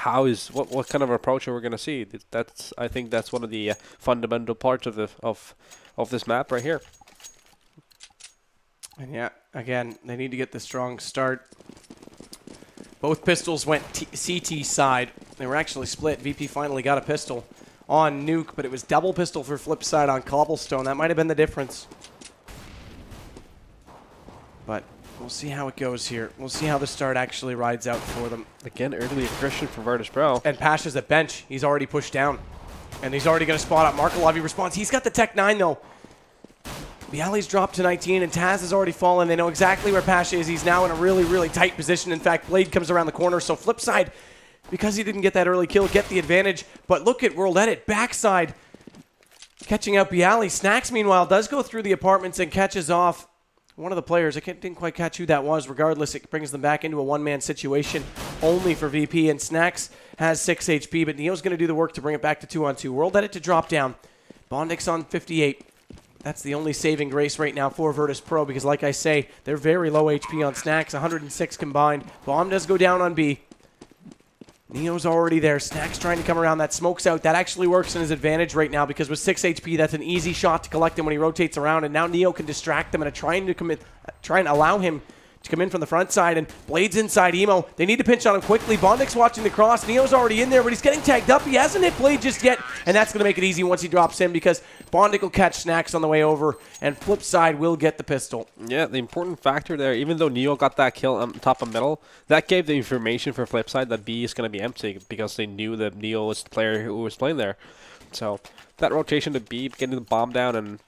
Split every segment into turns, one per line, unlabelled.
what kind of approach are we going to see? I think that's one of the fundamental parts of this map right here.
And yeah, again, they need to get the strong start. Both pistols went CT side. They were actually split. VP finally got a pistol on Nuke, but it was double pistol for Flipside on Cobblestone. That might have been the difference. But we'll see how it goes here. We'll see how the start actually rides out for them.
Again, early aggression from Virtus.Pro.
And Pasha's at bench. He's already pushed down. And he's already going to spot up Markolov. He responds. He's got the Tech 9, though. Bialy's dropped to 19, and Taz has already fallen. They know exactly where Pasha is. He's now in a really, really tight position. In fact, Blade comes around the corner. So Flipside, because he didn't get that early kill, get the advantage. But look at World Edit. Backside catching out Bialy. Snacks, meanwhile, does go through the apartments and catches off one of the players. I didn't quite catch who that was. Regardless, it brings them back into a one-man situation only for VP. And Snacks has 6 HP, but Neo's going to do the work to bring it back to 2-on-2. World Edit to drop down. Bondix on 58. That's the only saving grace right now for Virtus.Pro because, like I say, they're very low HP on Snacks, 106 combined. Bomb does go down on B. Neo's already there. Snacks trying to come around. That smoke's out. That actually works in his advantage right now because with 6 HP, that's an easy shot to collect him when he rotates around. And now Neo can distract them and try and allow him to come in from the front side. And Blade's inside Emo. They need to pinch on him quickly. Bondix watching the cross. Neo's already in there, but he's getting tagged up. He hasn't hit Blade just yet. And that's going to make it easy once he drops in because Bondic will catch Snacks on the way over, and Flipside will get the pistol.
Yeah, the important factor there, even though Neo got that kill on top of middle, that gave the information for Flipside that B is going to be empty because they knew that Neo was the player who was playing there. So that rotation to B, getting the bomb down, and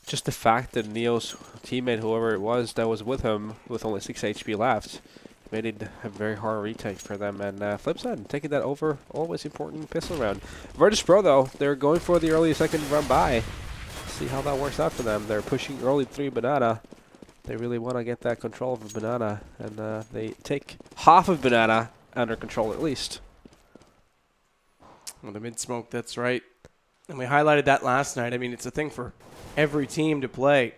just the fact that Neo's teammate, whoever it was that was with him, with only 6 HP left, made it a very hard retake for them. And Flipside taking that over, always important pistol round. Virtus.Pro, though, they're going for the early second run by. See how that works out for them. They're pushing early 3 Banana. They really want to get that control of Banana, and they take half of Banana under control at least.
Well, the mid-smoke, that's right. And we highlighted that last night. I mean, it's a thing for every team to play.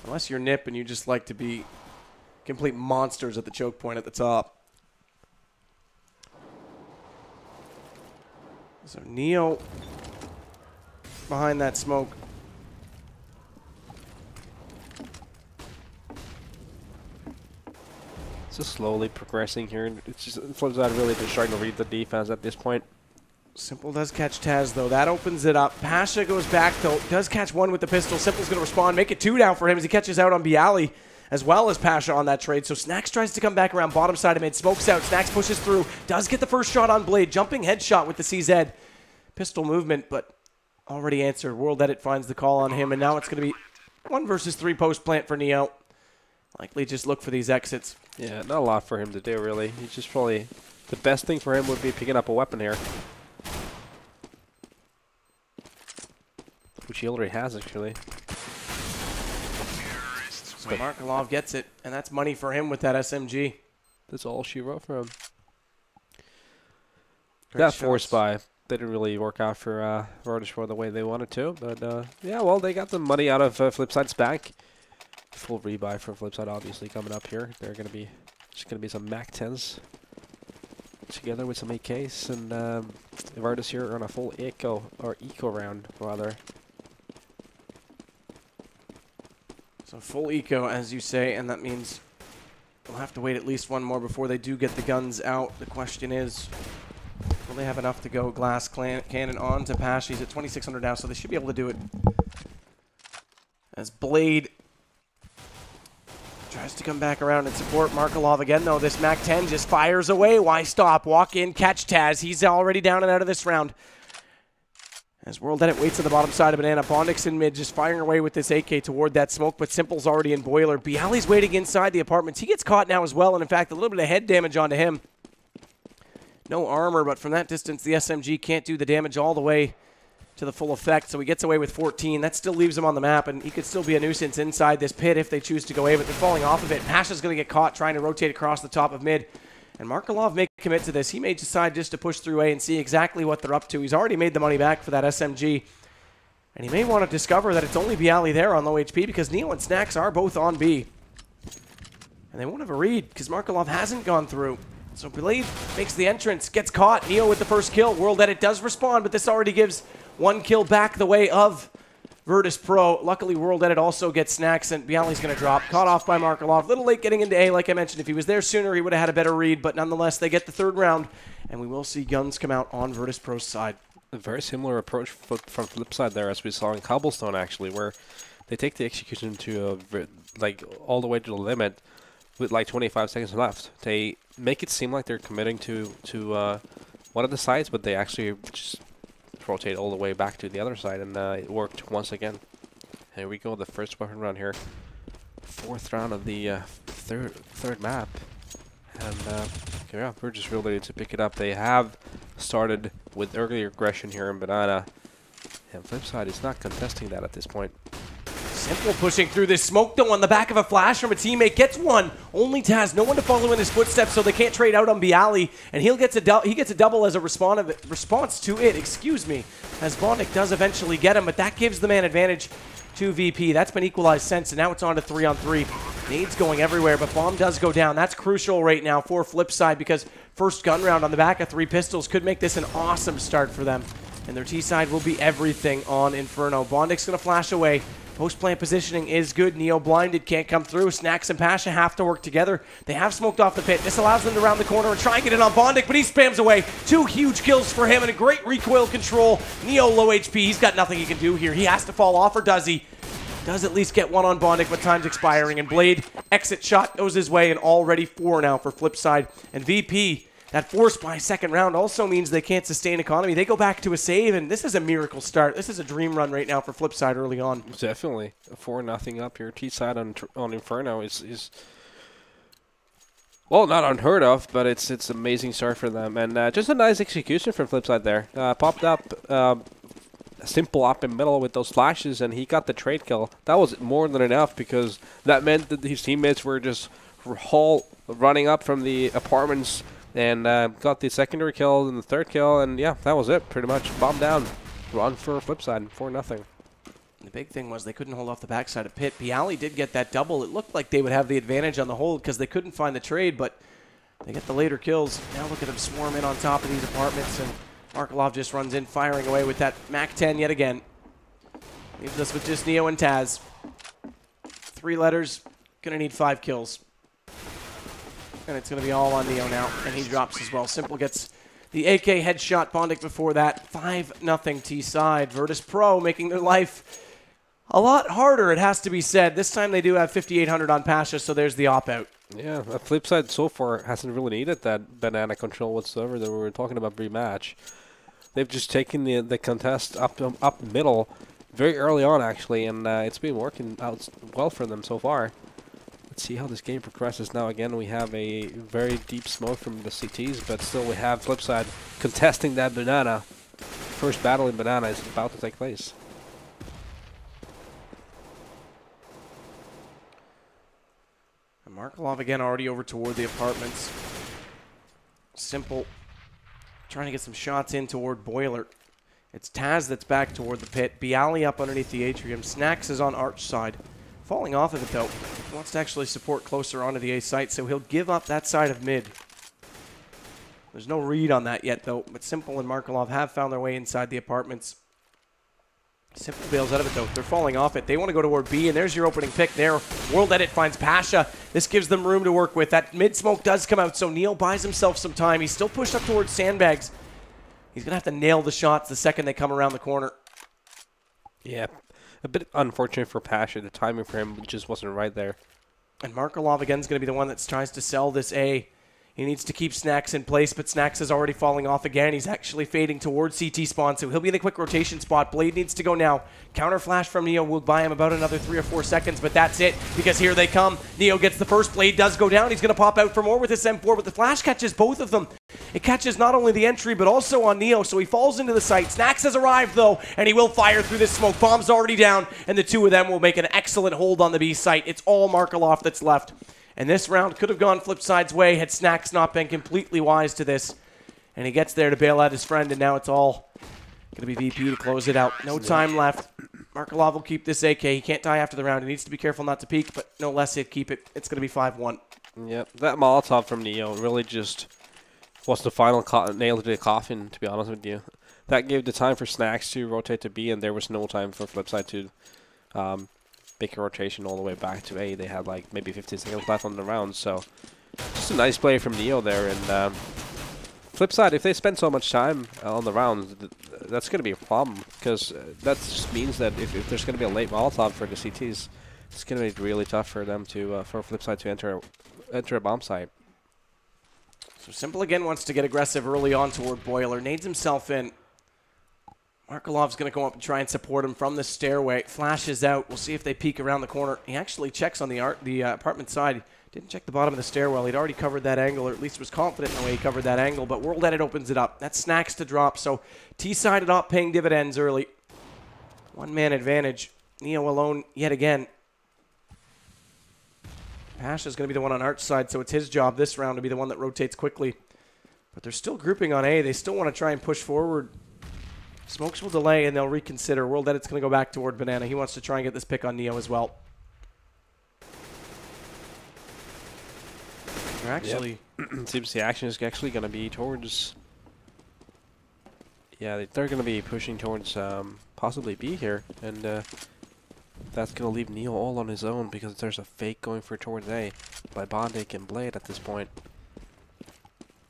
Unless you're Nip and you just like to be complete monsters at the choke point at the top. So Neo behind that smoke.
Just slowly progressing here. It's just Flipside really just trying to read the defense at this point.
Simple does catch Taz, though. That opens it up. Pasha goes back, though. Does catch one with the pistol. Simple's going to respond. Make it 2 down for him as he catches out on Bialy, as well as Pasha on that trade. So Snacks tries to come back around bottom side of mid. Smokes out. Snacks pushes through. Does get the first shot on Blade. Jumping headshot with the CZ. Pistol movement, but already answered. World Edit finds the call on him, and now it's going to be 1 versus 3 post plant for Neo. Likely just look for these exits.
Yeah, not a lot for him to do, really. He's just probably... The best thing for him would be picking up a weapon here. Which he already has, actually.
So Markolov gets it, and that's money for him with that SMG.
That's all she wrote for him.
Great
that
shots.
force buy didn't really work out for Virtus.Pro the way they wanted to. But, yeah, well, they got the money out of Flipside's bank. Full rebuy for Flipside, obviously, coming up here. They're going to be... Just going to be some MAC-10s. Together with some AKs. And Virtus here on a full eco round, rather.
So full eco, as you say, and that means we'll have to wait at least one more before they do get the guns out. The question is, will they have enough to go glass cannon on to Pash? He's at 2,600 now, so they should be able to do it. As Blade tries to come back around and support Markolov again, though. This MAC-10 just fires away. Why stop? Walk in, catch Taz. He's already down and out of this round. As World Edit waits at the bottom side of Banana. Bondix in mid, just firing away with this AK toward that smoke, but Simple's already in Boiler. Bialy's waiting inside the apartments. He gets caught now as well, and in fact, a little bit of head damage onto him. No armor, but from that distance, the SMG can't do the damage all the way to the full effect, so he gets away with 14. That still leaves him on the map, and he could still be a nuisance inside this pit if they choose to go away, but they're falling off of it. Pasha's going to get caught trying to rotate across the top of mid. And Markolov may commit to this. He may decide just to push through A and see exactly what they're up to. He's already made the money back for that SMG. And he may want to discover that it's only Bialy there on low HP because Neo and Snacks are both on B. And they won't have a read because Markolov hasn't gone through. So Blade makes the entrance, gets caught. Neo with the first kill. World Edit does respond, but this already gives one kill back the way of Virtus.Pro. Luckily, World Edit also gets snacks, and Bialy's going to drop. Caught off by Markelov. Little late getting into A, like I mentioned. If he was there sooner, he would have had a better read, but nonetheless, they get the third round, and we will see guns come out on Virtus.Pro's side.
A very similar approach from Flipside there, as we saw in Cobblestone, actually, where they take the execution to like all the way to the limit with like 25 seconds left. They make it seem like they're committing to one of the sides, but they actually just rotate all the way back to the other side, and it worked once again. Here we go, the first weapon round here. Fourth round of the third map. And yeah, we're just really ready to pick it up. They have started with early aggression here in Banana, and Flipside is not contesting that at this point.
Simple pushing through this smoke, though, on the back of a flash from a teammate. Gets one. Only Taz. No one to follow in his footsteps, so they can't trade out on Bialy. And he gets a double as a response to it, excuse me, as Bondic does eventually get him, but that gives the man advantage to VP. That's been equalized since, and now it's on to 3-on-3. Nades going everywhere, but bomb does go down. That's crucial right now for Flipside, because first gun round on the back of 3 pistols could make this an awesome start for them. And their T side will be everything on Inferno. Bondic's going to flash away. Post-plant positioning is good. Neo blinded, can't come through. Snacks and Pasha have to work together. They have smoked off the pit. This allows them to round the corner and try and get it on Bondic, but he spams away. 2 huge kills for him and a great recoil control. Neo low HP. He's got nothing he can do here. He has to fall off, or does he? Does at least get one on Bondic, but time's expiring. And Blade, exit shot goes his way, and already 4 now for Flipside. And VP, that force by second round also means they can't sustain economy. They go back to a save, and this is a miracle start. This is a dream run right now for Flipside early on.
Definitely. 4-0 up here. T-side on Inferno is well, not unheard of, but it's an amazing start for them. And just a nice execution from Flipside there. Popped up simple up in middle with those flashes, and he got the trade kill. That was more than enough, because that meant that his teammates were just running up from the apartments and got the secondary kill and the third kill, and yeah, that was it, pretty much. Bomb down. Run for Flipside, 4-0.
The big thing was they couldn't hold off the backside of Pit. Bialy did get that double. It looked like they would have the advantage on the hold because they couldn't find the trade, but they get the later kills. Now look at them swarm in on top of these apartments, and Markelov just runs in, firing away with that MAC-10 yet again. Leaves us with just Neo and Taz. 3 letters, gonna need 5 kills. And it's going to be all on Neo now, and he drops as well. Simple gets the AK headshot. Bondic before that. 5-0 T-side. Virtus.Pro making their life a lot harder, it has to be said. This time they do have 5,800 on Pasha, so there's the op-out.
Yeah, the Flipside so far hasn't really needed that banana control whatsoever that we were talking about pre-match. They've just taken the contest up middle very early on, actually, and it's been working out well for them so far. Let's see how this game progresses. Now again, we have a very deep smoke from the CTs, but still we have Flipside contesting that banana. First battle in banana is about to take place.
And Markelov again already over toward the apartments. Simple trying to get some shots in toward Boiler. It's Taz that's back toward the pit. Bialy up underneath the atrium. Snacks is on Arch side. Falling off of it, though. He wants to actually support closer onto the A site, so he'll give up that side of mid. There's no read on that yet, though, but Simple and Markelov have found their way inside the apartments. Simple bails out of it, though. They're falling off it. They want to go toward B, and there's your opening pick there. World Edit finds Pasha. This gives them room to work with. That mid-smoke does come out, so Neil buys himself some time. He's still pushed up towards sandbags. He's going to have to nail the shots the second they come around the corner.
Yeah. A bit unfortunate for Pasha. The timing for him just wasn't right there.
And Markelov again is going to be the one that tries to sell this A. He needs to keep Snacks in place, but Snacks is already falling off again. He's actually fading towards CT spawn, so he'll be in the quick rotation spot. Blade needs to go now. Counter flash from Neo will buy him about another 3 or 4 seconds, but that's it, because here they come. Neo gets the first. Blade does go down. He's going to pop out for more with this M4, but the flash catches both of them. It catches not only the entry, but also on Neo, so he falls into the site. Snacks has arrived, though, and he will fire through this smoke. Bomb's already down, and the 2 of them will make an excellent hold on the B site. It's all Markelov that's left. And this round could have gone Flipside's way had Snacks not been completely wise to this. And he gets there to bail out his friend, and now it's all going to be VP to close it out. No time left. Markelov will keep this AK. He can't die after the round. He needs to be careful not to peek, but no less he'll keep it. It's going to be 5-1.
Yep, that Molotov from Neo really just was the final nail to the coffin, to be honest with you. That gave the time for Snacks to rotate to B, and there was no time for Flipside to make a rotation all the way back to A. They had like maybe 15 seconds left on the round, so just a nice play from Neo there. And Flipside, if they spend so much time on the round, that's going to be a problem, because that just means that if there's going to be a late Molotov for the CTs, it's going to be really tough for them to for Flipside to enter a bomb site.
So Simple again wants to get aggressive early on toward Boiler. Nades himself in. Markelov's going to go up and try and support him from the stairway. Flashes out. We'll see if they peek around the corner. He actually checks on the apartment side. Didn't check the bottom of the stairwell. He'd already covered that angle, or at least was confident in the way he covered that angle. But World Edit opens it up. That's Snacks to drop. So T-side not paying dividends early. One-man advantage. Neo alone yet again. Pasha's going to be the one on Arch side, so it's his job this round to be the one that rotates quickly. But they're still grouping on A. They still want to try and push forward. Smokes will delay, and they'll reconsider. World Edit's going to go back toward Banana. He wants to try and get this pick on Neo as well. They're actually...
Yep. Seems the action is actually going to be towards... Yeah, they're going to be pushing towards possibly B here, and that's going to leave Neo all on his own, because there's a fake going for towards A by Bondic and Blade at this point.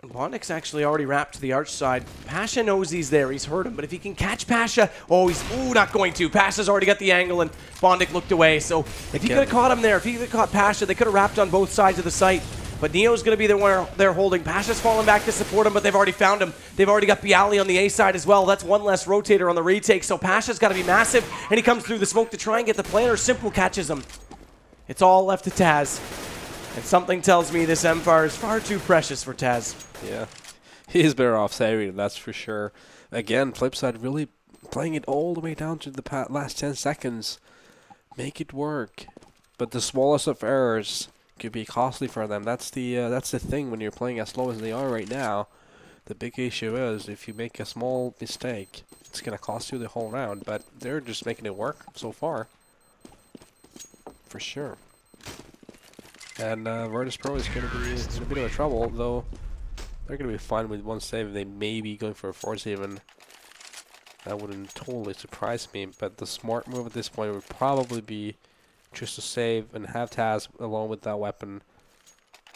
Bondic's actually already wrapped to the Arch side. Pasha knows he's there. He's heard him. But if he can catch Pasha... Oh, he's not going to. Pasha's already got the angle, and Bondic looked away. So if he could have caught him there, if he could have caught Pasha, they could have wrapped on both sides of the site. But Neo's going to be the one they're holding. Pasha's falling back to support him, but they've already found him. They've already got Bialy on the A side as well. That's one less rotator on the retake. So Pasha's got to be massive, and he comes through the smoke to try and get the planter. Simple catches him. It's all left to Taz. And something tells me this Empire is far too precious for Taz.
Yeah. He's better off saving, that's for sure. Again, Flipside really playing it all the way down to the last 10 seconds. Make it work. But the smallest of errors could be costly for them. That's the thing when you're playing as slow as they are right now. The big issue is if you make a small mistake, it's going to cost you the whole round. But they're just making it work so far. For sure. And Virtus.Pro is going to be in a bit of trouble, though. They're going to be fine with one save. They may be going for a 4 even. That wouldn't totally surprise me. But the smart move at this point would probably be just to save and have Taz alone with that weapon.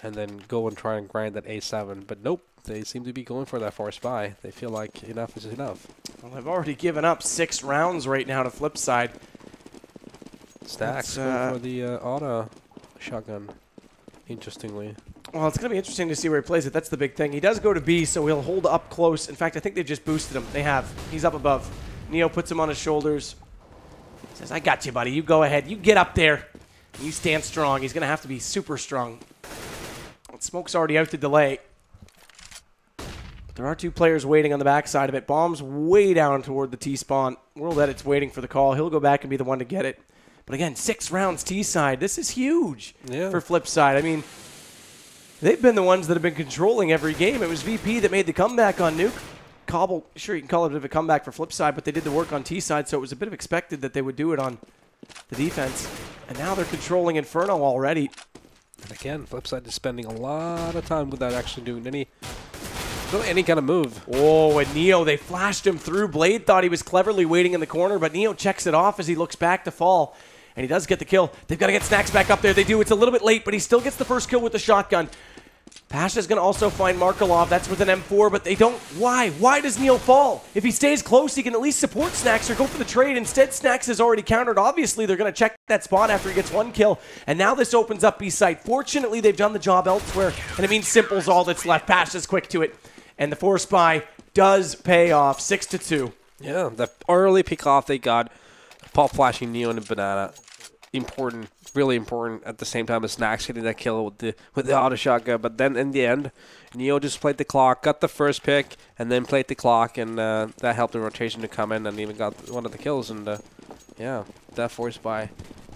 And then go and try and grind that A7. But nope, they seem to be going for that force buy. They feel like enough is enough.
Well, they've already given up 6 rounds right now to Flipside.
Stacks go for the auto shotgun, interestingly.
Well, it's going to be interesting to see where he plays it. That's the big thing. He does go to B, so he'll hold up close. In fact, I think they've just boosted him. They have. He's up above. Neo puts him on his shoulders. Says, I got you, buddy. You go ahead. You get up there. You stand strong. He's going to have to be super strong. Smoke's already out to delay. But there are 2 players waiting on the backside of it. Bomb's way down toward the T-spawn. World Edit's waiting for the call. He'll go back and be the one to get it. But again, 6 rounds T-side. This is huge for Flipside. I mean, they've been the ones that have been controlling every game. It was VP that made the comeback on Nuke. Cobble, sure, you can call it a bit of a comeback for Flipside, but they did the work on T-side, so it was a bit of expected that they would do it on the defense. And now they're controlling Inferno already.
And again, Flipside is spending a lot of time without actually doing any kind of move.
Oh, and Neo, they flashed him through. Blade thought he was cleverly waiting in the corner, but Neo checks it off as he looks back to fall. And he does get the kill. They've got to get Snacks back up there. They do. It's a little bit late, but he still gets the first kill with the shotgun. Pasha's going to also find Markelov. That's with an M4, but they don't. Why? Why does Neo fall? If he stays close, he can at least support Snacks or go for the trade. Instead, Snacks is already countered. Obviously, they're going to check that spot after he gets 1 kill. And now this opens up B site. Fortunately, they've done the job elsewhere, and it means Simple's all that's left. Pasha's quick to it. And the force buy does pay off. 6-2.
Yeah, the early pick off they got. Pop flashing Neo and Banana. Important, really important at the same time as Snacks getting that kill with the auto shotgun. But then in the end, Neo just played the clock, got the first pick, and then played the clock, and that helped the rotation to come in and even got one of the kills. And yeah, that force buy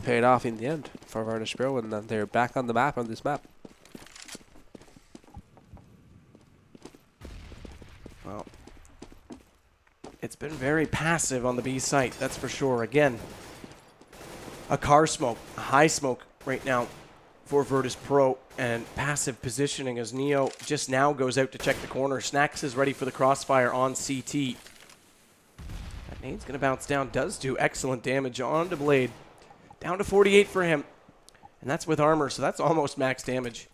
paid off in the end for Virtus.Pro, and they're back on the map on this map.
Well, it's been very passive on the B site, that's for sure. Again, a car smoke, a high smoke right now. for Virtus.Pro, and passive positioning as Neo just now goes out to check the corner. Snacks is ready for the crossfire on CT. That nade's going to bounce down. Does do excellent damage on to Blade. Down to 48 for him. And that's with armor, so that's almost max damage.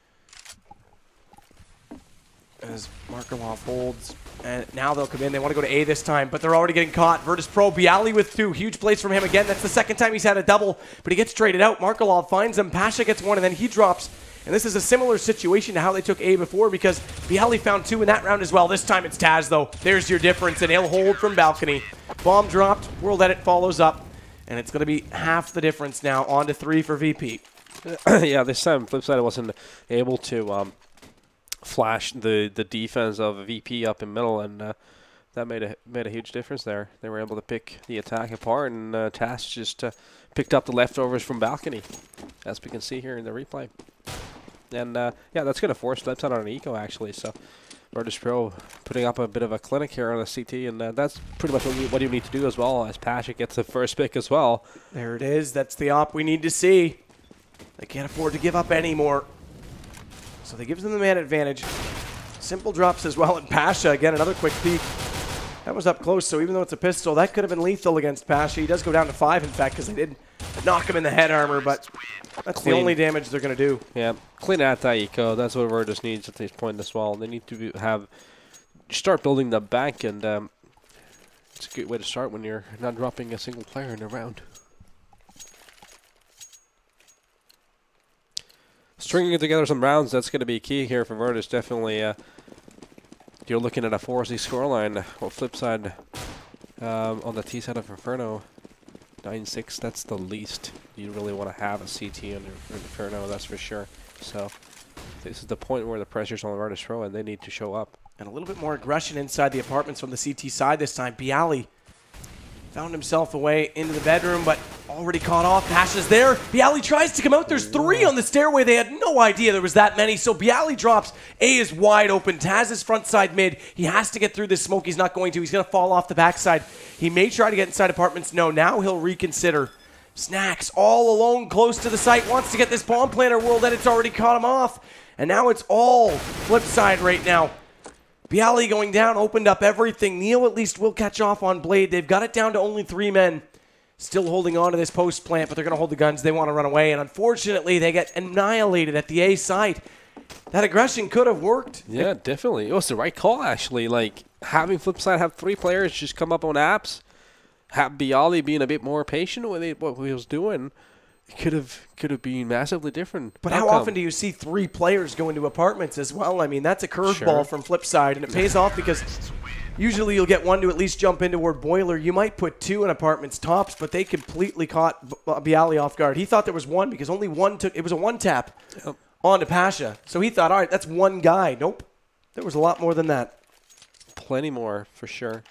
As Markelov holds. And now they'll come in. They want to go to A this time, but they're already getting caught. Virtus.Pro, Bialy with 2. Huge plays from him again. That's the second time he's had a double, but he gets traded out. Markelov finds him. Pasha gets 1, and then he drops. And this is a similar situation to how they took A before, because Bialy found 2 in that round as well. This time it's Taz, though. There's your difference, and he'll hold from balcony. Bomb dropped. World Edit follows up, and it's going to be half the difference now. On to 3 for VP.
Yeah, this time Flipside wasn't able to flash the defense of VP up in middle, and that made a huge difference there. They were able to pick the attack apart, and Taz just picked up the leftovers from balcony, as we can see here in the replay. And yeah, that's going to force Flipside on an eco, actually. So Virtus.Pro putting up a bit of a clinic here on the CT, and that's pretty much what you need to do as well, as Pasha gets the first pick as well.
There it is. That's the op we need to see. They can't afford to give up anymore. So they gives them the man advantage. Simple drops as well, and Pasha, again, another quick peek. That was up close, so even though it's a pistol, that could have been lethal against Pasha. He does go down to 5, in fact, because they did knock him in the head armor, but that's the only damage they're going to do.
Yeah, clean anti-eco. That's what Virtus needs at this point as well. They need to start building the bank, and it's a good way to start when you're not dropping a single player in a round. Stringing together some rounds, that's going to be key here for Virtus. Definitely, you're looking at a 4-0 scoreline. Well, Flipside on the T side of Inferno, 9-6. That's the least you really want to have a CT under Inferno, that's for sure. So this is the point where the pressure's on Virtus.Pro, and they need to show up.
And a little bit more aggression inside the apartments from the CT side this time. Bialy found himself away into the bedroom, but already caught off. Pasha's there. Bialy tries to come out. There's 3 on the stairway. They had no idea there was that many. So Bialy drops. A is wide open. Taz is front side mid. He has to get through this smoke. He's not going to. He's going to fall off the backside. He may try to get inside apartments. No, now he'll reconsider. Snacks all alone close to the site. Wants to get this bomb planter. World Edit's already caught him off. And now it's all Flipside right now. Bialy going down, opened up everything. Neo at least will catch off on Blade. They've got it down to only 3 men. Still holding on to this post plant, but they're going to hold the guns. They want to run away, and unfortunately, they get annihilated at the A site. That aggression could have worked.
Yeah, definitely. It was the right call, actually. Like, having Flipside have 3 players just come up on apps, have Bialy being a bit more patient with what he was doing, it could have been massively different.
But how often do you see 3 players go into apartments as well? I mean, that's a curveball from Flipside, and it pays off because usually you'll get 1 to at least jump into where Boiler. You might put 2 in apartments tops, but they completely caught Bialy off guard. He thought there was 1 because only 1 took. It was a 1-tap onto Pasha. So he thought, all right, that's 1 guy. Nope. There was a lot more than that.
Plenty more, for sure.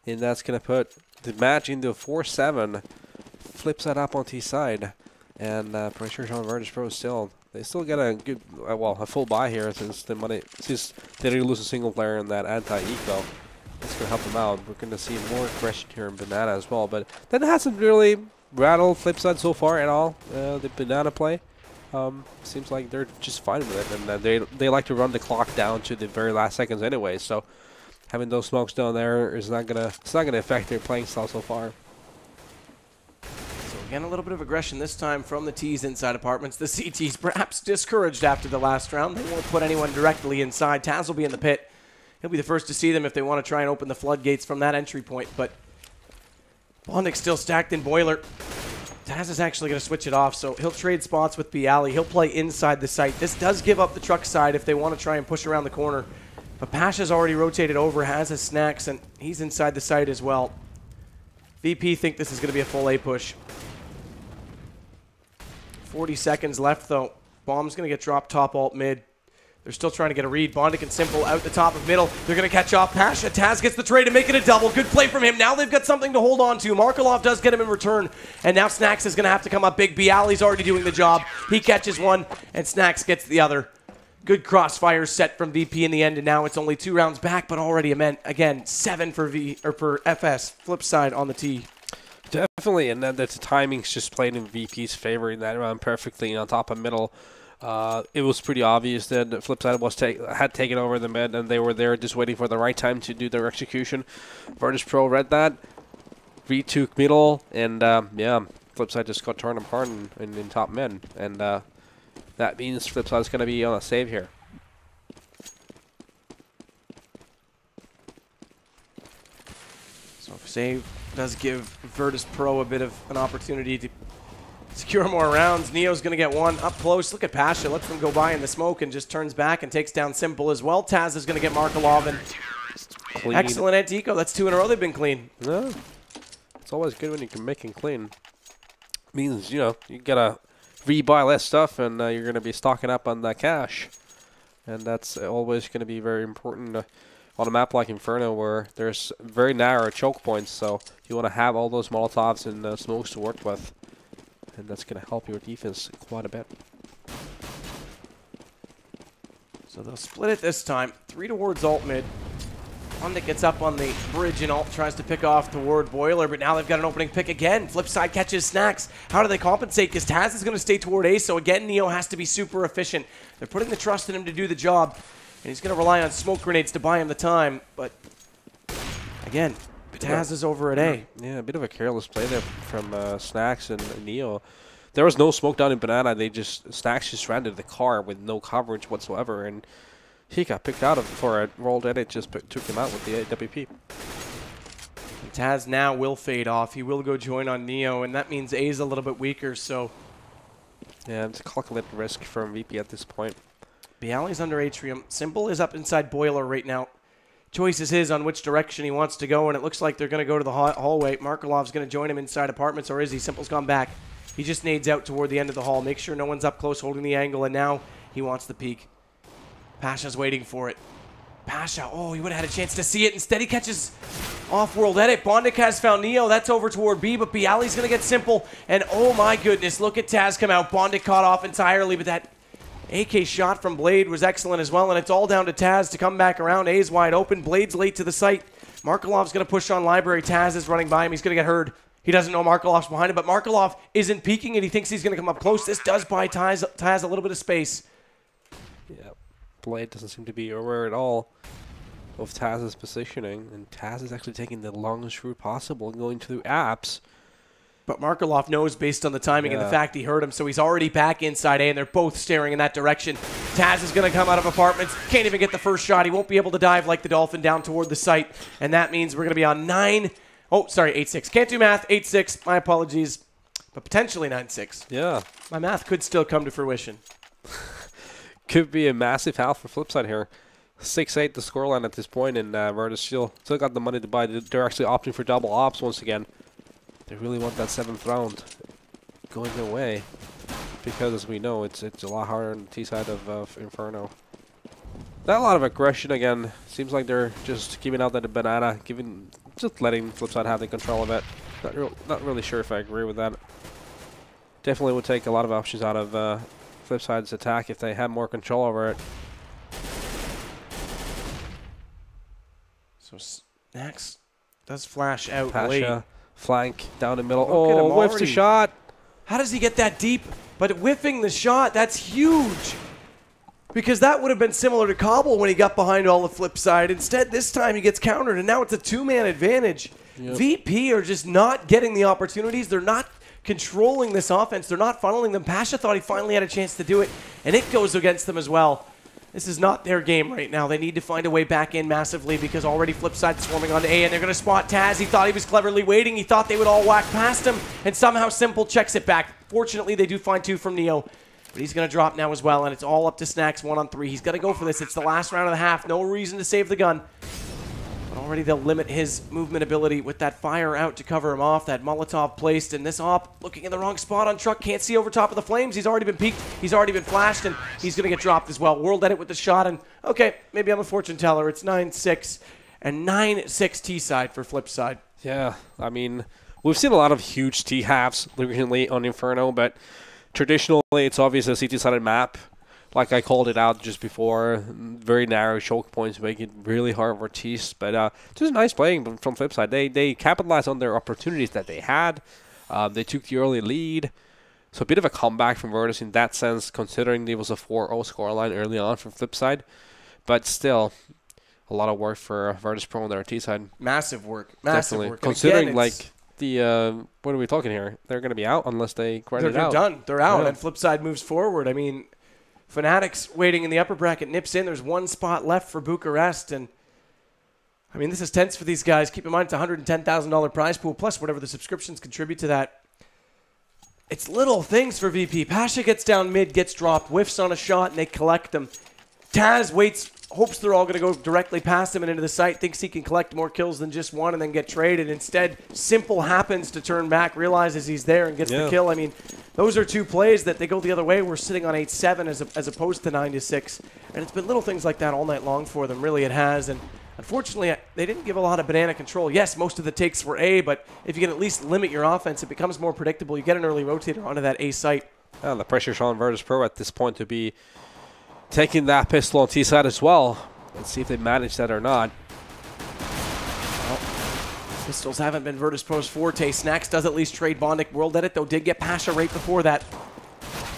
And that's going to put the match into a 4-7. Flipside up on T side, and pressure on Virtus.Pro still. They still get a good, a full buy here since they didn't lose a single player in that anti-eco. It's going to help them out. We're going to see more aggression here in Banana as well, but that hasn't really rattled Flipside so far at all. The Banana play seems like they're just fine with it, and they like to run the clock down to the very last seconds anyway. So having those smokes down there is not gonna affect their playing style so far.
Again, a little bit of aggression this time from the T's inside apartments. The CT's perhaps discouraged after the last round. They won't put anyone directly inside. Taz will be in the pit. He'll be the first to see them if they want to try and open the floodgates from that entry point. But Bondik's still stacked in Boiler. Taz is actually going to switch it off, so he'll trade spots with Bialy. He'll play inside the site. This does give up the truck side if they want to try and push around the corner. But Pasha's already rotated over, has his snacks, and he's inside the site as well. VP think this is going to be a full A push. 40 seconds left, though. Bomb's going to get dropped top alt mid. They're still trying to get a read. Bondik and Simple out the top of middle. They're going to catch off Pasha. Taz gets the trade and make it a double. Good play from him. Now they've got something to hold on to. Markelov does get him in return. And now Snacks is going to have to come up big. Bialy's already doing the job. He catches one, and Snacks gets the other. Good crossfire set from VP in the end, and now it's only 2 rounds back, but already again 7 for FS. Flipside on the T.
Definitely, and then the timing's just played in VP's favor in that round perfectly on top of middle. It was pretty obvious that Flipside was had taken over the mid, and they were there just waiting for the right time to do their execution. Virtus.Pro read that, retook middle, and yeah, Flipside just got torn apart in top mid, and that means Flipside's going to be on a save here.
So save does give Virtus.Pro a bit of an opportunity to secure more rounds. Neo's going to get one up close. Look at Pasha. Lets them go by in the smoke and just turns back and takes down Simple as well. Taz is going to get Markelov. And
clean.
Excellent Antico. That's 2 in a row they've been clean.
Yeah. It's always good when you can make it clean. Means, you know, you got to rebuy less stuff and you're going to be stocking up on that cash. And that's always going to be very important on a map like Inferno where there's very narrow choke points. So you want to have all those Molotovs and smokes to work with. And that's going to help your defense quite a bit.
So they'll split it this time. 3 towards alt mid. Bondic gets up on the bridge and alt tries to pick off toward Boiler, but now they've got an opening pick again. Flipside catches Snacks. How do they compensate? Because Taz is going to stay toward A, so again, Neo has to be super efficient. They're putting the trust in him to do the job, and he's going to rely on smoke grenades to buy him the time, but again, Taz is over at A.
Yeah, a bit of a careless play there from Snacks and Neo. There was no smoke down in Banana. Snacks just ran to the car with no coverage whatsoever, and he got picked out for a rolled edit. Just took him out with the AWP.
And Taz now will fade off. He will go join on Neo, and that means A's a little bit weaker. So
yeah, it's a calculated risk from VP at this point.
Bialy's under Atrium. Simple is up inside Boiler right now. Choice is his on which direction he wants to go, and it looks like they're going to go to the hallway. Markelov's going to join him inside apartments, or is he? Simple's gone back. He just nades out toward the end of the hall. Make sure no one's up close holding the angle, and now he wants the peek. Pasha's waiting for it. Pasha, oh, he would have had a chance to see it. Instead, he catches off-world edit. Bondic has found Neo. That's over toward B, but Bialy's going to get Simple. And oh my goodness, look at Taz come out. Bondic caught off entirely, but that AK shot from Blade was excellent as well, and it's all down to Taz to come back around. A's wide open. Blade's late to the site. Markelov's going to push on Library. Taz is running by him. He's going to get heard. He doesn't know Markelov's behind him, but Markelov isn't peeking, and he thinks he's going to come up close. This does buy Taz a little bit of space.
Yeah, Blade doesn't seem to be aware at all of Taz's positioning, and Taz is actually taking the longest route possible and going through apps.
But Markelov knows based on the timing and the fact he heard him, so he's already back inside A, and they're both staring in that direction. Taz is going to come out of apartments. Can't even get the first shot. He won't be able to dive like the Dolphin down toward the site, and that means we're going to be on 8-6. Can't do math. 8-6. My apologies. But potentially 9-6.
Yeah.
My math could still come to fruition.
Could be a massive half for Flipside here. 6-8 the scoreline at this point, and Virtus still got the money to buy. They're actually opting for double ops once again. They really want that 7th round going their way, because as we know, it's a lot harder on the T side of Inferno. Not a lot of aggression again. Seems like they're just keeping out that Banana, just letting Flipside have the control of it. Not really sure if I agree with that. Definitely would take a lot of options out of Flipside's attack if they had more control over it.
So Snacks does flash out
Pasha,
late.
flank, down the middle.
Look at him
Whiffs the
already.
shot.
How does he get that deep? But whiffing the shot, that's huge. Because that would have been similar to Cobble when he got behind all the flip side. Instead, this time he gets countered, and now it's a 2-man advantage.
Yep.
VP are just not getting the opportunities. They're not controlling this offense. They're not funneling them. Pasha thought he finally had a chance to do it, and it goes against them as well. This is not their game right now. They need to find a way back in massively because already Flipside swarming onto A, and they're going to spot Taz. He thought he was cleverly waiting. He thought they would all whack past him, and somehow Simple checks it back. Fortunately, they do find 2 from Neo, but he's going to drop now as well, and it's all up to Snacks 1-on-3. He's got to go for this. It's the last round of the half. No reason to save the gun. But already they'll limit his movement ability with that fire out to cover him off. That Molotov placed, and this op looking in the wrong spot on Truck. Can't see over top of the flames. He's already been peeked. He's already been flashed, and he's going to get dropped as well. World edit with the shot, and okay, maybe I'm a fortune teller. It's 9-6 and 9-6 T-side for Flipside.
Yeah, I mean, we've seen a lot of huge T-halves recently on Inferno, but traditionally it's obviously a CT-sided map. Like I called it out just before, very narrow choke points make it really hard for T's. But just nice playing from Flipside. They capitalized on their opportunities that they had. They took the early lead. So a bit of a comeback from Virtus in that sense, considering there was a 4-0 scoreline early on from Flipside. But still, a lot of work for Virtus.Pro on their T side.
Massive work. Massive work.
Considering, like, the, what are we talking here? They're going to be out unless they grind it out.
They're done. They're out, and Flipside moves forward. I mean, Fnatic's waiting in the upper bracket, nips in. There's one spot left for Bucharest, and I mean, this is tense for these guys. Keep in mind, it's a $110,000 prize pool, plus whatever the subscriptions contribute to that. It's little things for VP. Pasha gets down mid, gets dropped, whiffs on a shot, and they collect them. Taz waits, hopes they're all going to go directly past him and into the site, thinks he can collect more kills than just one and then get traded. Instead, Simple happens to turn back, realizes he's there, and gets the kill. I mean, those are two plays that they go the other way. We're sitting on 8-7 as opposed to 9-6. And it's been little things like that all night long for them. Really, it has. And unfortunately, they didn't give a lot of banana control. Yes, most of the takes were A, but if you can at least limit your offense, it becomes more predictable. You get an early rotator onto that A site.
The pressure's on Virtus.Pro at this point to be taking that pistol on T side as well. Let's see if they manage that or not.
Well, pistols haven't been Virtus.Pro's forte. Snacks does at least trade Bondic. World Edit, though, did get Pasha right before that.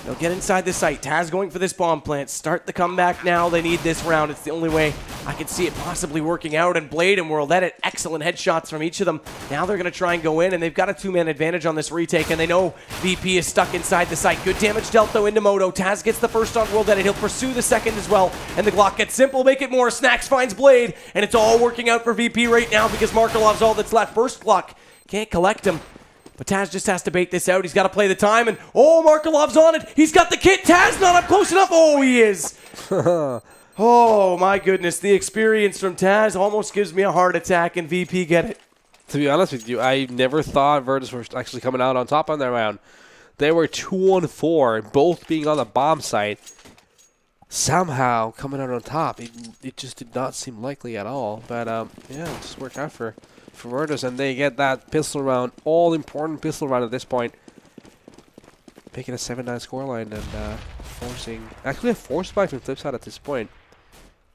They'll get inside the site. Taz going for this bomb plant. Start the comeback now. They need this round. It's the only way I can see it possibly working out. And Blade and World Edit, excellent headshots from each of them. Now they're going to try and go in, and they've got a two-man advantage on this retake, and they know VP is stuck inside the site. Good damage dealt, though, into Moto. Taz gets the first on World Edit. He'll pursue the second as well, and the Glock gets Simple, make it more. Snacks finds Blade, and it's all working out for VP right now because Markelov's all that's left. First Glock, can't collect him. But Taz just has to bait this out. He's got to play the time. And, oh, Markelov's on it. He's got the kit. Taz not up close enough. Oh, he is. Oh, my goodness. The experience from Taz almost gives me a heart attack, and VP get it.
To be honest with you, I never thought Virtus were actually coming out on top on that round. They were 2-4, both being on the bomb site. Somehow coming out on top. It just did not seem likely at all. But, yeah, it just worked out for Virtus, and they get that pistol round, all-important pistol round at this point. Making a 7-9 scoreline and forcing... Actually, a force buy from Flipside at this point.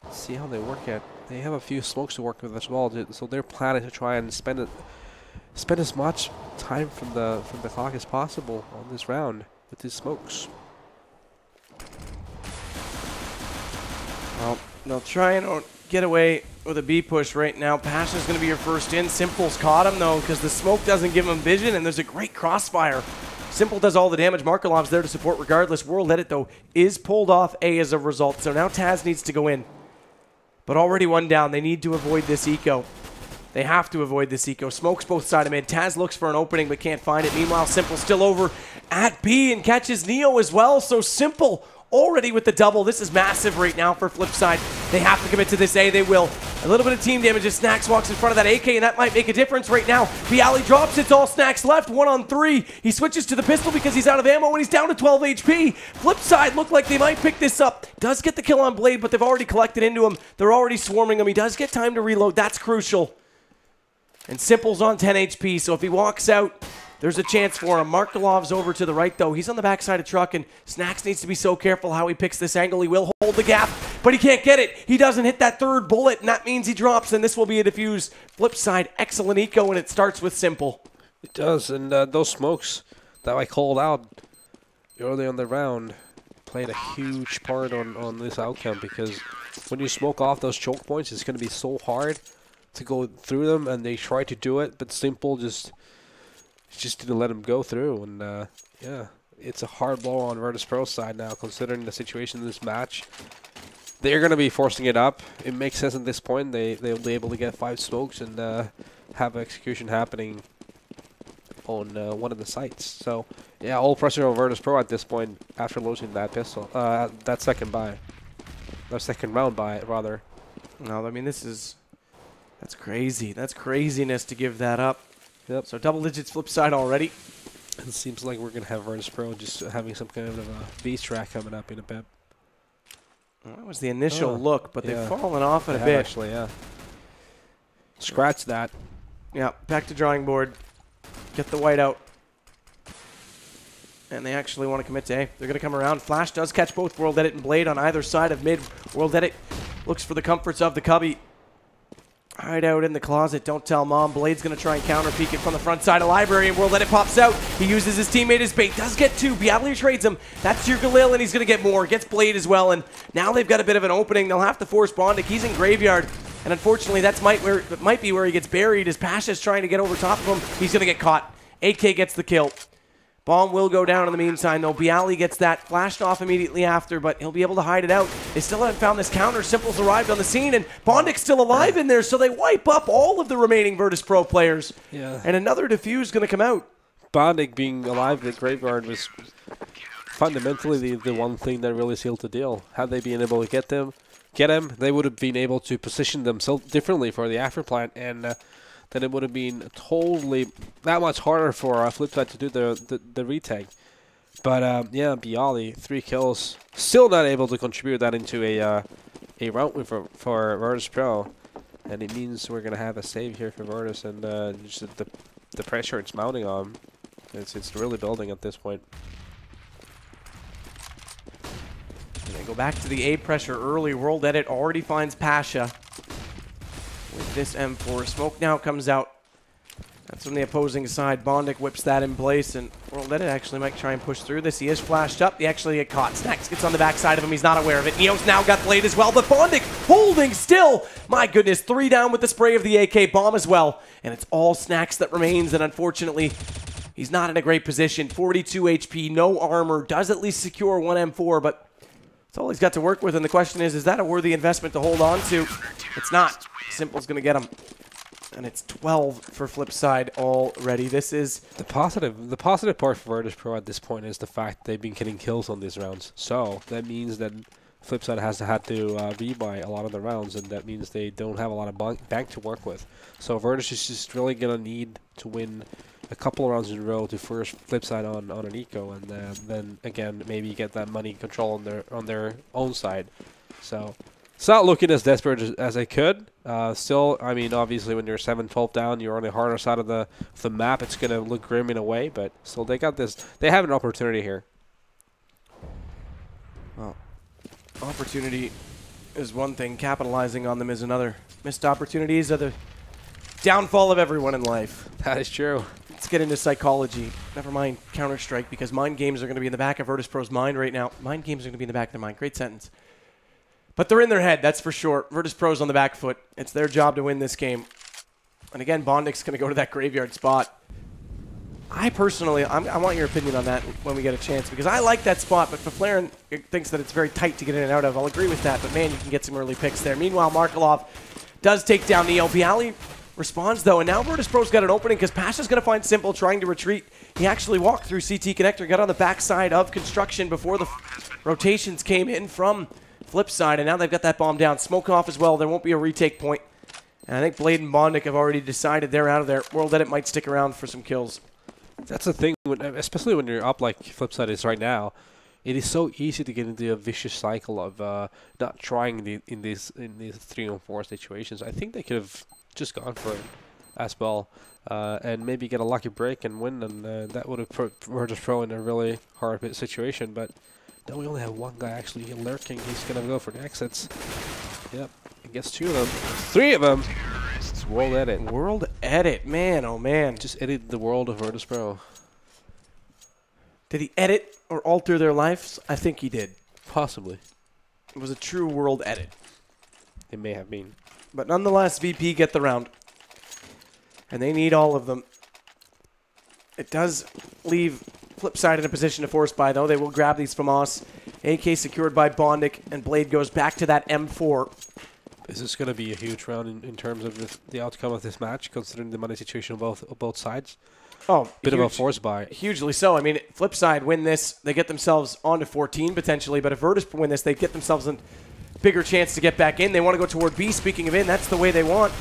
Let's see how they work it. They have a few smokes to work with as well, so they're planning to try and spend as much time from the clock as possible on this round with these smokes.
Well, they'll try and get away with a B push right now. Pasha's going to be your first in. Simple's caught him, though, because the smoke doesn't give him vision, and there's a great crossfire. Simple does all the damage. Markelov's there to support regardless. World Edit, though, is pulled off A as a result, so now Taz needs to go in. But already one down. They need to avoid this eco. They have to avoid this eco. Smokes both sides of mid. Taz looks for an opening but can't find it. Meanwhile, Simple still over at B and catches Neo as well, so Simple already with the double. This is massive right now for Flipside. They have to commit to this A. They will. A little bit of team damage as Snacks walks in front of that AK, and that might make a difference right now. VODs drops. It's all Snacks left. 1-on-3. He switches to the pistol because he's out of ammo, and he's down to 12 HP. Flipside look like they might pick this up. Does get the kill on Blade, but they've already collected into him. They're already swarming him. He does get time to reload. That's crucial. And Simple's on 10 HP, so if he walks out, there's a chance for him. Markelov's over to the right, though. He's on the backside of truck, and Snacks needs to be so careful how he picks this angle. He will hold the gap, but he can't get it. He doesn't hit that third bullet, and that means he drops, and this will be a defuse. Flipside, excellent eco, and it starts with Simple.
It does, and those smokes that I called out early on the round played a huge part on this outcome, because when you smoke off those choke points, it's going to be so hard to go through them, and they try to do it, but Simple just didn't let him go through, and yeah, it's a hard blow on Virtus.Pro's side now, considering the situation in this match. They're going to be forcing it up. It makes sense at this point. They'll be able to get 5 smokes and have execution happening on one of the sites. So, yeah, all pressure on Virtus.Pro at this point after losing that pistol, that second round buy, rather.
No, I mean, that's crazy. That's craziness to give that up.
Yep.
So double digits Flipside already.
It seems like we're going to have Virtus.Pro just having some kind of a beast track coming up in a bit.
Well, that was the initial look, but they've fallen off it a bit.
Actually, yeah. Scratch that.
Yeah, back to drawing board. Get the white out. And they actually want to commit to A. They're going to come around. Flash does catch both World Edit and Blade on either side of mid. World Edit looks for the comforts of the cubby. Hide out in the closet. Don't tell mom. Blade's going to try and counter peek it from the front side of library, and World Edit pops out. He uses his teammate as bait. Does get 2. Bialy trades him. That's your Galil, and he's going to get more. Gets Blade as well, and now they've got a bit of an opening. They'll have to force Bondic. He's in Graveyard, and unfortunately, that might be where he gets buried as Pasha's trying to get over top of him. He's going to get caught. 8K gets the kill. Bomb will go down in the meantime, though. Bialy gets that flashed off immediately after, but he'll be able to hide it out. They still haven't found this counter. Simple's arrived on the scene, and Bondic's still alive in there, so they wipe up all of the remaining Virtus.Pro players.
Yeah.
And another defuse going to come out.
Bondic being alive at Graveyard was fundamentally the one thing that really sealed the deal. Had they been able to get him, they would have been able to position themselves differently for the afterplant, and then it would have been totally that much harder for Flipside to do the retake. But yeah, Bialy, 3 kills, still not able to contribute that into a round win for Virtus.Pro, and it means we're gonna have a save here for Virtus, and just the pressure it's mounting on, it's really building at this point.
And they go back to the A pressure early. World Edit already finds Pasha with this M4. Smoke now comes out. That's from the opposing side. Bondic whips that in place, and World Edit actually might try and push through this. He is flashed up. He actually get caught. Snax gets on the backside of him. He's not aware of it. Neo's now got Blade as well, but Bondic holding still. My goodness, 3 down with the spray of the AK bomb as well. And it's all Snax that remains, and unfortunately, he's not in a great position. 42 HP, no armor, does at least secure 1 M4, but that's all he's got to work with, and the question is that a worthy investment to hold on to? It's not. Simple's going to get him. And it's 12 for Flipside already. This is
the positive part for Virtus.Pro at this point is the fact they've been getting kills on these rounds. So that means that Flipside had to rebuy a lot of the rounds, and that means they don't have a lot of bank to work with. So Virtus is just really going to need to win a couple of rounds in a row to first Flipside on an eco, and then again maybe get that money control on their own side. So it's not looking as desperate as they could. Still, I mean, obviously when you're 7-12 down, you're on the harder side of the map. It's going to look grim in a way, but still they got this. They have an opportunity here.
Well, opportunity is one thing. Capitalizing on them is another. Missed opportunities are the downfall of everyone in life.
That is true.
Let's get into psychology. Never mind Counter-Strike, because mind games are going to be in the back of Virtus.Pro's mind right now. Mind games are going to be in the back of their mind. Great sentence. But they're in their head, that's for sure. Virtus.Pro's on the back foot. It's their job to win this game. And again, Bondic's going to go to that Graveyard spot. I personally, I want your opinion on that when we get a chance, because I like that spot, but Flaren thinks that it's very tight to get in and out of. I'll agree with that, but man, you can get some early picks there. Meanwhile, Markelov does take down Neo. Bialy responds, though, and now Virtus.Pro's got an opening because Pasha's going to find Simple trying to retreat. He actually walked through CT Connector, got on the backside of construction before the rotations came in from Flipside, and now they've got that bomb down. Smoke off as well. There won't be a retake point. And I think Blade and Bondic have already decided they're out of there. World Edit might stick around for some kills.
That's the thing, especially when you're up like Flipside is right now. It is so easy to get into a vicious cycle of not trying in these 3-on-4 situations. I think they could have just gone for it as well, and maybe get a lucky break and win, and that would have put Virtus.Pro in a really hard situation. But now we only have one guy actually lurking. He's gonna go for the exits. Yep, he gets 2 of them, 3 of them. It's World Edit.
World Edit, man, oh man.
Just edited the world of Virtus.Pro.
Did he edit or alter their lives? I think he did.
Possibly.
It was a true World Edit.
It may have been.
But nonetheless, VP get the round. And they need all of them. It does leave Flipside in a position to force buy, though. They will grab these from us. AK secured by Bondic, and Blade goes back to that M4.
This is going to be a huge round in terms of the outcome of this match, considering the money situation on both sides.
Oh,
bit of a force buy.
Hugely so. I mean, Flipside win this, they get themselves onto 14 potentially, but if Virtus win this, they get themselves a bigger chance to get back in. They want to go toward B. Speaking of in, that's the way they want.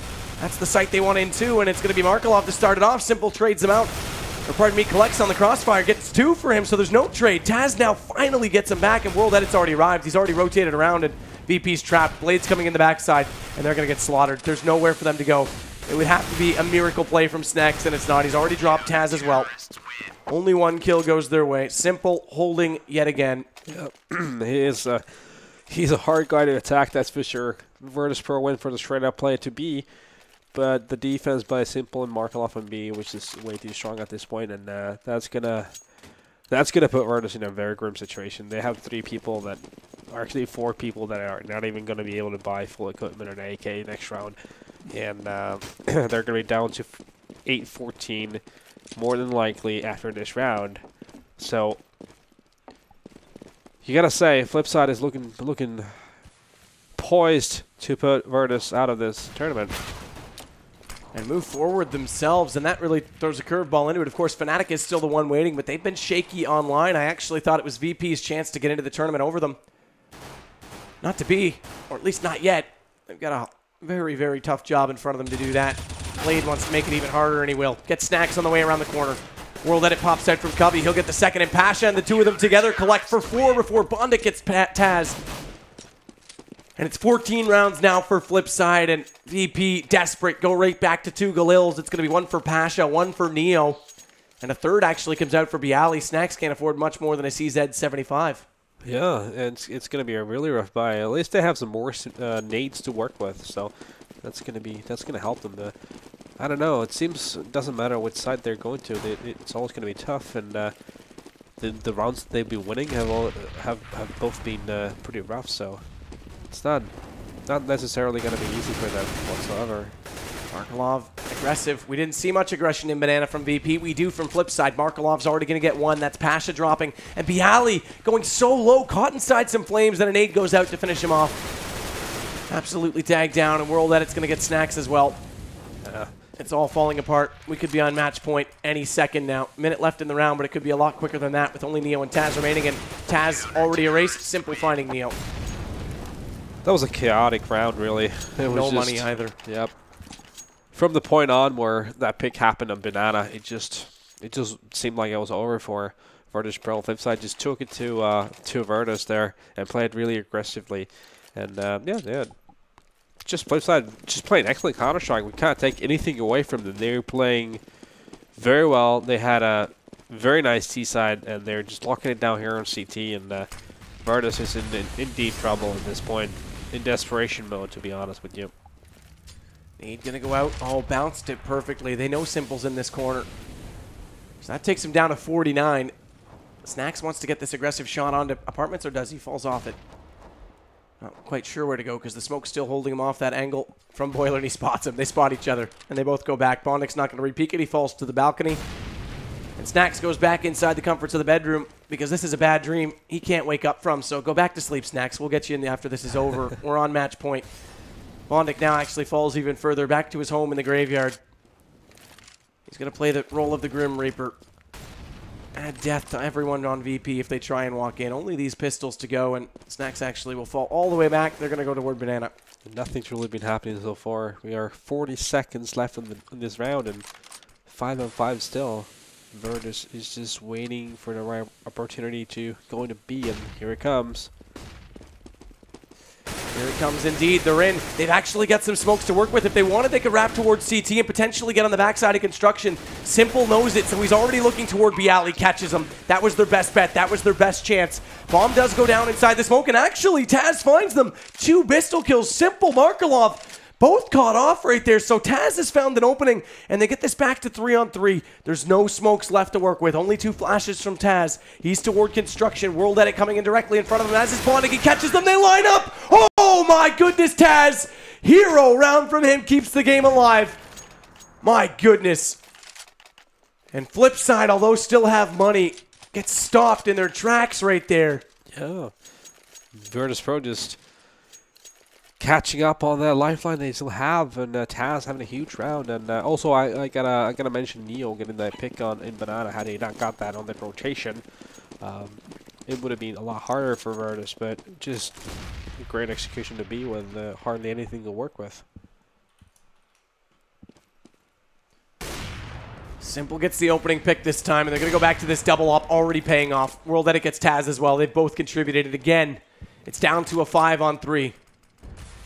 That's the site they want into, and it's going to be Markelov to start it off. Simple trades him out. Or pardon me, collects on the crossfire, gets 2 for him, so there's no trade. Taz now finally gets him back, and World Edit's already arrived. He's already rotated around, and VP's trapped. Blade's coming in the backside, and they're going to get slaughtered. There's nowhere for them to go. It would have to be a miracle play from Snax, and it's not. He's already dropped Taz as well. Only 1 kill goes their way. Simple holding yet again.
Yep. He's a hard guy to attack, that's for sure. Virtus.Pro went for the straight-up play to B. but the defense by Simple and Markelov and B, which is way too strong at this point, and that's gonna put Virtus in a very grim situation. They have 3 people that are actually 4 people that are not even going to be able to buy full equipment and AK next round, and they're going to be down to 8-14 more than likely after this round. So you gotta say, Flipside is looking poised to put Virtus out of this tournament
and move forward themselves, and that really throws a curveball into it. Of course, Fnatic is still the one waiting, but they've been shaky online. I actually thought it was VP's chance to get into the tournament over them. Not to be, or at least not yet. They've got a very, very tough job in front of them to do that. Blade wants to make it even harder, and he will. Get Snacks on the way around the corner. World Edit pops out from Cubby. He'll get the second, and Pasha and the 2 of them together collect for 4 before Bondic gets Taz. And it's 14 rounds now for Flipside, and VP desperate. Go right back to 2 Galils. It's going to be 1 for Pasha, 1 for Neo. And a third actually comes out for Bialy. Snacks can't afford much more than a CZ75.
Yeah, and it's going to be a really rough buy. At least they have some more nades to work with, so that's going to help them. I don't know. It seems it doesn't matter which side they're going to. It's always going to be tough, and the rounds they've been winning have both been pretty rough. So it's not necessarily going to be easy for them whatsoever.
Markelov, aggressive. We didn't see much aggression in Banana from VP. We do from Flipside. Markelov's already going to get 1. That's Pasha dropping. And Bialy going so low, caught inside some flames, and an 8 goes out to finish him off. Absolutely tagged down, and World Edit's going to get Snacks as well. It's all falling apart. We could be on match point any second now. Minute left in the round, but it could be a lot quicker than that with only Neo and Taz remaining, and Taz already erased, simply finding Neo.
That was a chaotic round, really. It was
no money either.
Yep. From the point on where that pick happened on Banana, it just seemed like it was over for Virtus.Pro. Flipside just took it to Virtus there and played really aggressively, and yeah. Just Flipside just playing excellent Counter-Strike. We can't take anything away from them. They were playing very well. They had a very nice T side, and they're just locking it down here on CT. And Virtus is in deep trouble at this point, in desperation mode, to be honest with you.
Need gonna go out. Oh, bounced it perfectly. They know Simple's in this corner, so that takes him down to 49. Snacks wants to get this aggressive shot onto Apartments, or does he? Falls off it. Not quite sure where to go because the smoke's still holding him off that angle from Boiler, and he spots him. They spot each other, and they both go back. Bondic's not going to re-peek it. He falls to the balcony. And Snacks goes back inside the comforts of the bedroom because this is a bad dream he can't wake up from. So go back to sleep, Snacks. We'll get you in after this is over. We're on match point. Bondic now actually falls even further back to his home in the graveyard. He's going to play the role of the Grim Reaper. Add death to everyone on VP if they try and walk in. Only these pistols to go, and Snacks actually will fall all the way back. They're going to go toward Banana.
Nothing's really been happening so far. We are 40 seconds left in this round, and 5-on-5 still. Virtus is just waiting for the right opportunity to go into B, and here it comes.
Here it comes indeed. They're in. They've actually got some smokes to work with. If they wanted, they could wrap towards CT and potentially get on the backside of construction. Simple knows it, so he's already looking toward Bialy, catches him. That was their best bet. That was their best chance. Bomb does go down inside the smoke, and actually Taz finds them. 2 pistol kills. Simple, Markelov, both caught off right there. So Taz has found an opening, and they get this back to 3-on-3. There's no smokes left to work with. Only 2 flashes from Taz. He's toward construction. World Edit coming in directly in front of him. As is Bondic, he catches them. They line up. Oh my goodness, Taz. Hero round from him keeps the game alive. My goodness. And Flipside, although still have money, gets stopped in their tracks right there.
Yeah. Virtus.Pro just catching up on that lifeline they still have, and Taz having a huge round. And also, I gotta mention Neo getting that pick in Banana. Had he not got that on that rotation, it would have been a lot harder for Virtus. But just a great execution to be with, hardly anything to work with.
Simple gets the opening pick this time, and they're going to go back to this double up, already paying off. World Edit gets Taz as well. They've both contributed it again. It's down to a 5-on-3.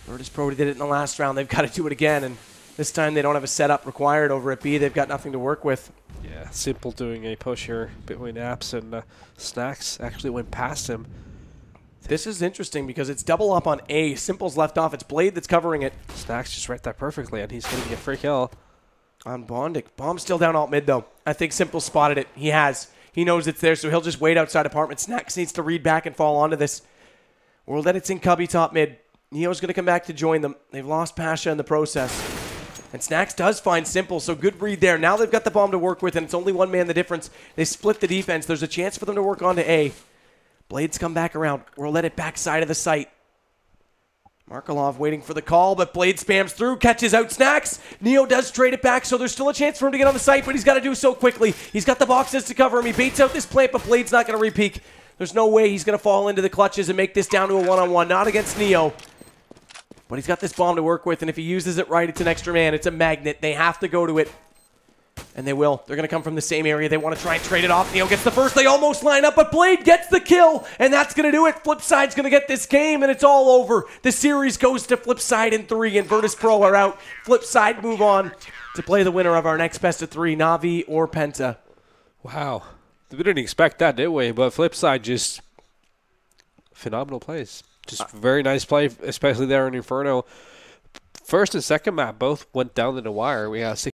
Virtus.Pro did it in the last round. They've got to do it again, and this time they don't have a setup required over at B. They've got nothing to work with.
Yeah, Simple doing a push here between Apps, and Snacks actually went past him.
This is interesting because it's double up on A. Simple's left off. It's Blade that's covering it.
Snacks just read that perfectly, and he's going to get a free kill.
On Bondic. Bomb's still down alt mid, though. I think Simple spotted it. He has. He knows it's there, so he'll just wait outside apartment. Snacks needs to read back and fall onto this. World Edit's in Cubby top mid. Neo's going to come back to join them. They've lost Pasha in the process. And Snacks does find Simple, so good read there. Now they've got the bomb to work with, and it's only one man the difference. They split the defense. There's a chance for them to work onto A. Blades come back around. World Edit backside of the site. Markelov waiting for the call, but Blade spams through, catches out Snacks. Neo does trade it back, so there's still a chance for him to get on the site, but he's got to do so quickly. He's got the boxes to cover him. He baits out this plant, but Blade's not going to repeak. There's no way he's going to fall into the clutches and make this down to a one-on-one. Not against Neo. But he's got this bomb to work with, and if he uses it right, it's an extra man. It's a magnet. They have to go to it. And they will. They're going to come from the same area. They want to try and trade it off. Neo gets the first. They almost line up, but Blade gets the kill, and that's going to do it. Flipside's going to get this game, and it's all over. The series goes to Flipside in 3, and Virtus.Pro are out. Flipside move on to play the winner of our next best of 3, Na'Vi or Penta.
Wow. We didn't expect that, did we? But Flipside just phenomenal plays. Just very nice play, especially there in Inferno. First and second map both went down to the wire. We had